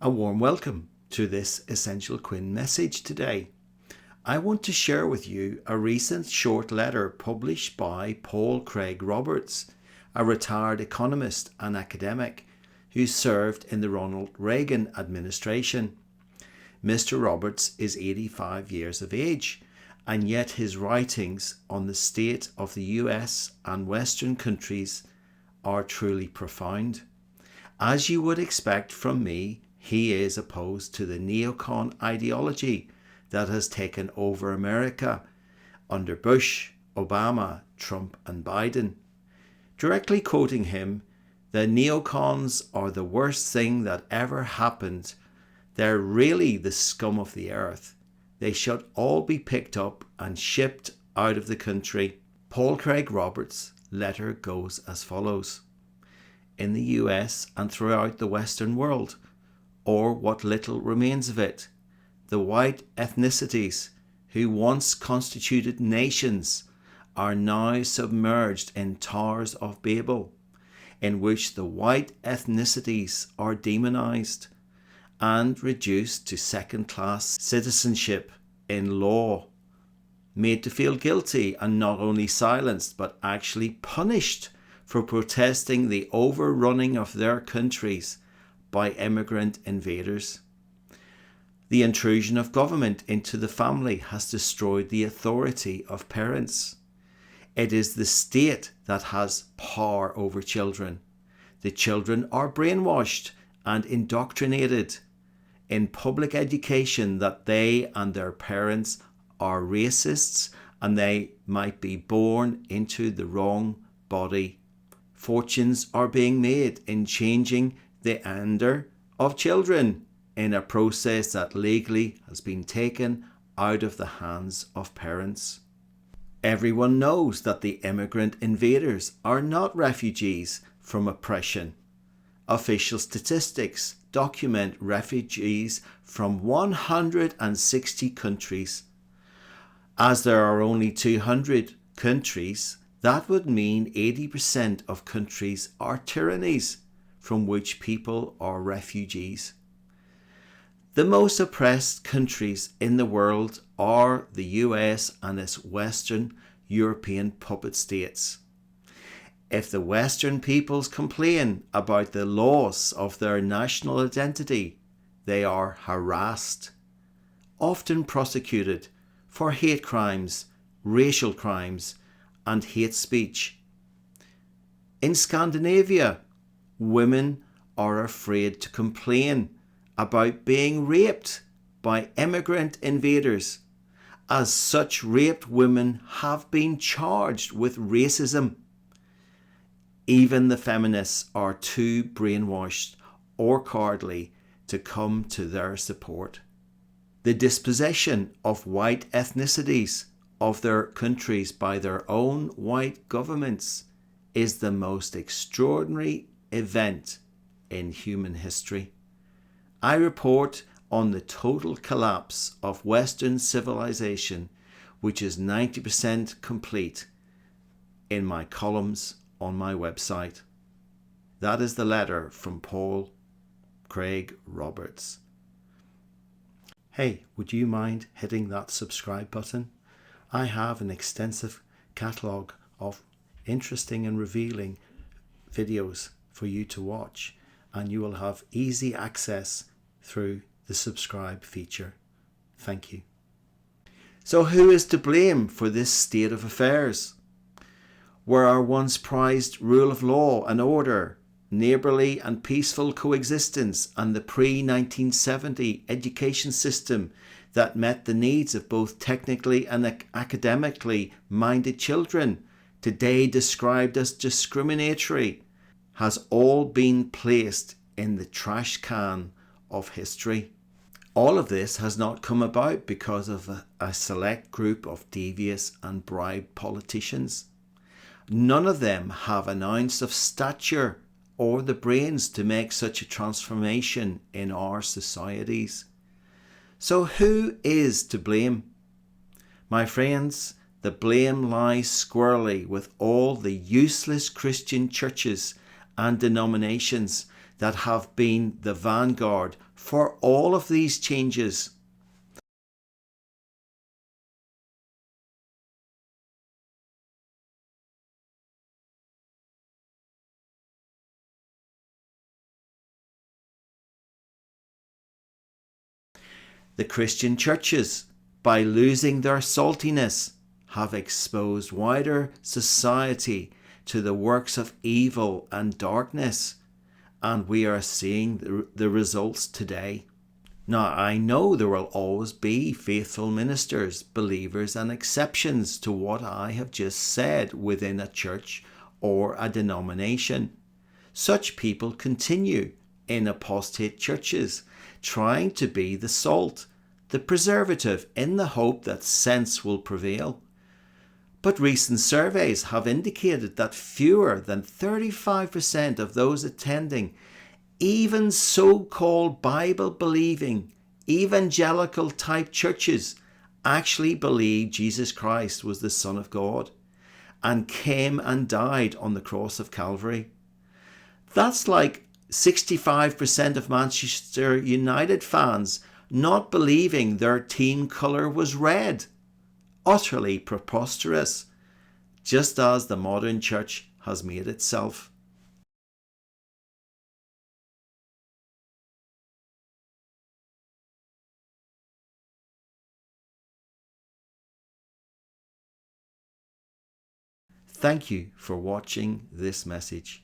A warm welcome to this Essential Quinn message today. I want to share with you a recent short letter published by Paul Craig Roberts, a retired economist and academic who served in the Ronald Reagan administration. Mr. Roberts is 85 years of age, and yet his writings on the state of the US and Western countries are truly profound. As you would expect from me, he is opposed to the neocon ideology that has taken over America under Bush, Obama, Trump and Biden. Directly quoting him, "The neocons are the worst thing that ever happened. They're really the scum of the earth. They should all be picked up and shipped out of the country." Paul Craig Roberts' letter goes as follows. In the US and throughout the Western world, or what little remains of it, the white ethnicities who once constituted nations are now submerged in Towers of Babel, in which the white ethnicities are demonized and reduced to second-class citizenship in law, made to feel guilty and not only silenced but actually punished for protesting the overrunning of their countries by immigrant invaders. The intrusion of government into the family has destroyed the authority of parents. It is the state that has power over children. The children are brainwashed and indoctrinated in public education that they and their parents are racists and they might be born into the wrong body. Fortunes are being made in changing the gender of children in a process that legally has been taken out of the hands of parents. Everyone knows that the immigrant invaders are not refugees from oppression. Official statistics document refugees from 160 countries. As there are only 200 countries, that would mean 80% of countries are tyrannies from which people are refugees. The most oppressed countries in the world are the US and its Western European puppet states. If the Western peoples complain about the loss of their national identity, they are harassed, often prosecuted for hate crimes, racial crimes, and hate speech. In Scandinavia, women are afraid to complain about being raped by immigrant invaders, as such raped women have been charged with racism. Even the feminists are too brainwashed or cowardly to come to their support. The dispossession of white ethnicities of their countries by their own white governments is the most extraordinary event in human history. I report on the total collapse of Western civilization, which is 90% complete, in my columns on my website. That is the letter from Paul Craig Roberts. Hey, would you mind hitting that subscribe button? I have an extensive catalogue of interesting and revealing videos for you to watch, and you will have easy access through the subscribe feature. Thank you. So who is to blame for this state of affairs? Where our once prized rule of law and order, neighbourly and peaceful coexistence, and the pre-1970 education system that met the needs of both technically and academically minded children, today described as discriminatory, has all been placed in the trash can of history. All of this has not come about because of a select group of devious and bribed politicians. None of them have an ounce of stature or the brains to make such a transformation in our societies. So who is to blame? My friends, the blame lies squarely with all the useless Christian churches and denominations that have been the vanguard for all of these changes. The Christian churches, by losing their saltiness, have exposed wider society to the works of evil and darkness, and we are seeing the results today. Now, I know there will always be faithful ministers, believers, and exceptions to what I have just said within a church or a denomination. Such people continue in apostate churches, trying to be the salt, the preservative, in the hope that sense will prevail. But recent surveys have indicated that fewer than 35% of those attending even so-called Bible-believing, evangelical-type churches actually believe Jesus Christ was the Son of God and came and died on the cross of Calvary. That's like 65% of Manchester United fans not believing their team colour was red. Utterly preposterous, just as the modern church has made itself. Thank you for watching this message.